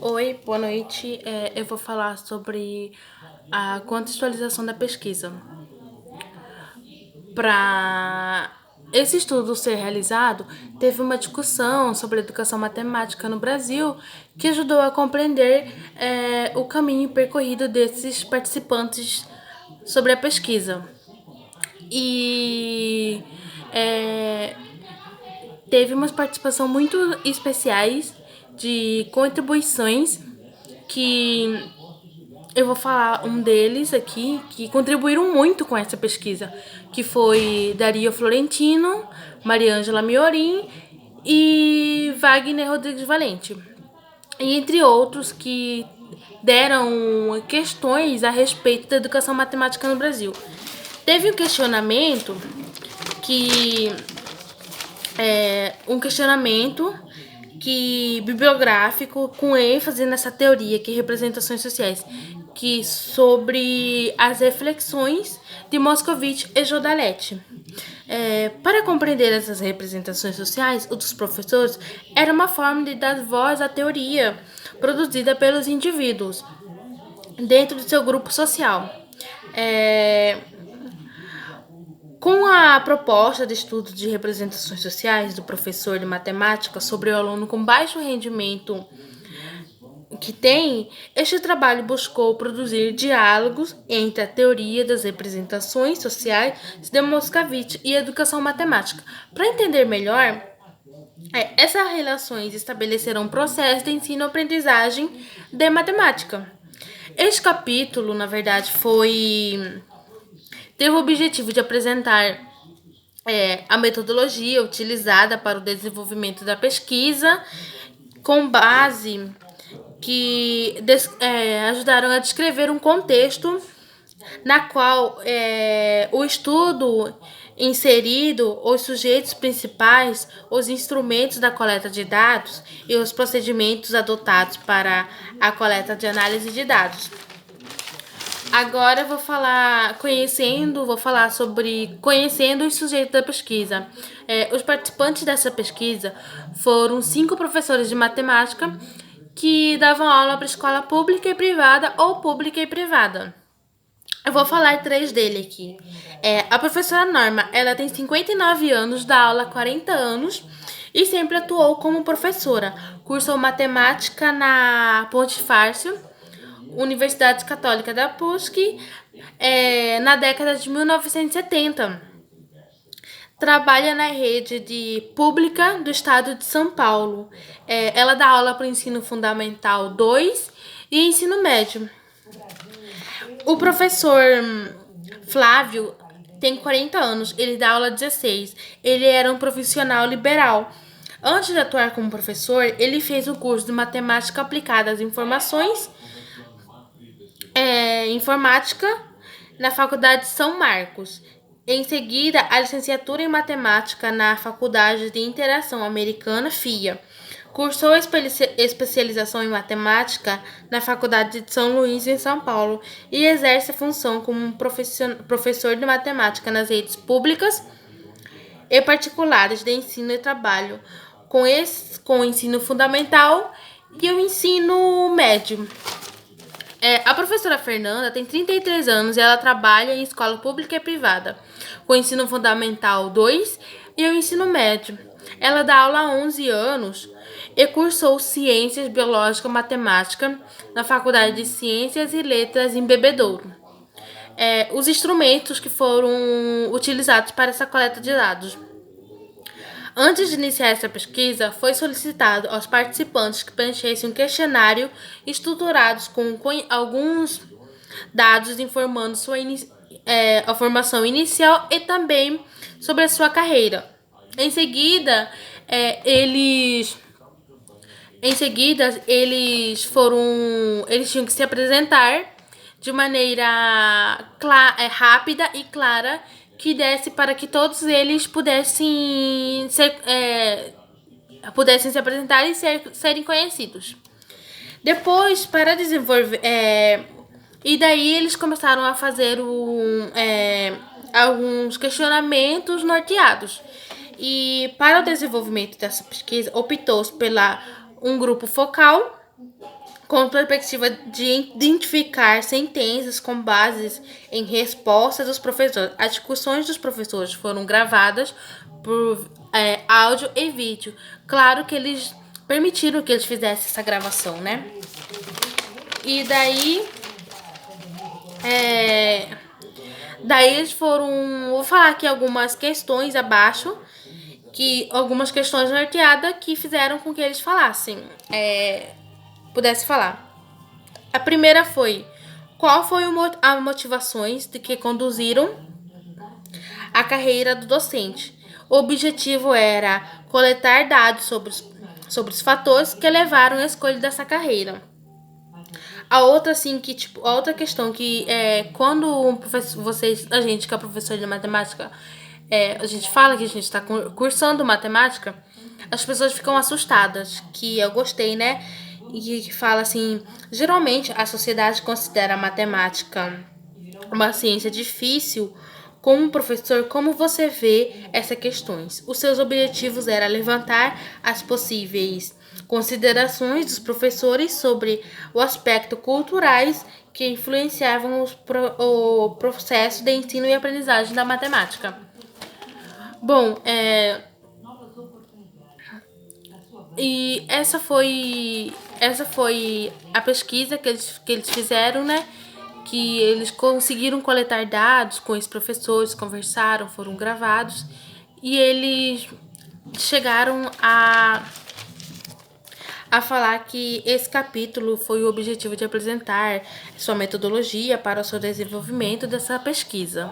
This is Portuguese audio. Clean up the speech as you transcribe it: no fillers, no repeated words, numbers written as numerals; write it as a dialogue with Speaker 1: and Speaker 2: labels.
Speaker 1: Oi, boa noite. Eu vou falar sobre a contextualização da pesquisa. Para esse estudo ser realizado, teve uma discussão sobre a educação matemática no Brasil que ajudou a compreender o caminho percorrido desses participantes sobre a pesquisa. E é, teve uma participação muito especiais de contribuições que eu vou falar um deles aqui que contribuíram muito com essa pesquisa, que foi Dario Florentino, Mariângela Miorim e Wagner Rodrigues Valente. E entre outros que deram questões a respeito da educação matemática no Brasil. Teve que um questionamento que bibliográfico com ênfase nessa teoria que representações sociais, que sobre as reflexões de Moscovitch e Jodalete. Para compreender essas representações sociais, o dos professores era uma forma de dar voz à teoria produzida pelos indivíduos dentro do seu grupo social. É, com a proposta de estudo de representações sociais do professor de matemática sobre o aluno com baixo rendimento que tem, este trabalho buscou produzir diálogos entre a teoria das representações sociais de Moscovitch e a educação matemática. Para entender melhor, essas relações estabeleceram um processo de ensino-aprendizagem de matemática. Este capítulo, na verdade, teve o objetivo de apresentar a metodologia utilizada para o desenvolvimento da pesquisa, com base que ajudaram a descrever um contexto na qual o estudo inserido, os sujeitos principais, os instrumentos da coleta de dados e os procedimentos adotados para a coleta de análise de dados. Agora eu vou falar sobre conhecendo os sujeitos da pesquisa. Os participantes dessa pesquisa foram 5 professores de matemática que davam aula para escola pública e privada ou pública e privada. Eu vou falar 3 dele aqui. A professora Norma, ela tem 59 anos, dá aula há 40 anos e sempre atuou como professora. Cursou matemática na Pontifácio, Universidade Católica da PUC, na década de 1970. Trabalha na rede pública do estado de São Paulo. Ela dá aula para o ensino fundamental 2 e ensino médio. O professor Flávio tem 40 anos, ele dá aula 16. Ele era um profissional liberal. Antes de atuar como professor, ele fez o curso de Matemática Aplicada às Informações, Informática, na Faculdade de São Marcos. Em seguida, a licenciatura em Matemática na Faculdade de Interação Americana, FIA. Cursou especialização em Matemática na Faculdade de São Luís, em São Paulo, e exerce a função como professor de Matemática nas redes públicas e particulares de ensino e trabalho com o ensino fundamental e o ensino médio. A professora Fernanda tem 33 anos e ela trabalha em escola pública e privada, com o ensino fundamental 2 e o ensino médio. Ela dá aula há 11 anos e cursou Ciências Biológica e Matemática na Faculdade de Ciências e Letras em Bebedouro. Os instrumentos que foram utilizados para essa coleta de dados. Antes de iniciar essa pesquisa, foi solicitado aos participantes que preenchessem um questionário estruturados com alguns dados informando a formação inicial e também sobre a sua carreira. Em seguida, eles tinham que se apresentar de maneira rápida e clara, que desse para que todos eles pudessem se apresentar e serem conhecidos. Depois, para desenvolver... e daí eles começaram a fazer alguns questionamentos norteados. E para o desenvolvimento dessa pesquisa, optou-se um grupo focal com perspectiva de identificar sentenças com bases em respostas dos professores. As discussões dos professores foram gravadas por áudio e vídeo. Claro que eles permitiram que eles fizessem essa gravação, né? E daí eles foram... Vou falar aqui algumas questões abaixo, algumas questões norteadas que fizeram com que eles pudessem falar. A primeira foi: qual foi as motivações de que conduziram a carreira do docente? O objetivo era coletar dados sobre os fatores que levaram à escolha dessa carreira. A outra, assim, a outra questão que quando a gente que é professor de matemática, a gente fala que a gente está cursando matemática, as pessoas ficam assustadas, que eu gostei, né? E que fala assim: geralmente a sociedade considera a matemática uma ciência difícil. Como professor, como você vê essas questões? Os seus objetivos eram levantar as possíveis considerações dos professores sobre o aspecto culturais que influenciavam o processo de ensino e aprendizagem da matemática. Bom, e essa foi a pesquisa que eles fizeram, né? Que eles conseguiram coletar dados com os professores, conversaram, foram gravados, e eles chegaram a falar que esse capítulo foi o objetivo de apresentar sua metodologia para o seu desenvolvimento dessa pesquisa.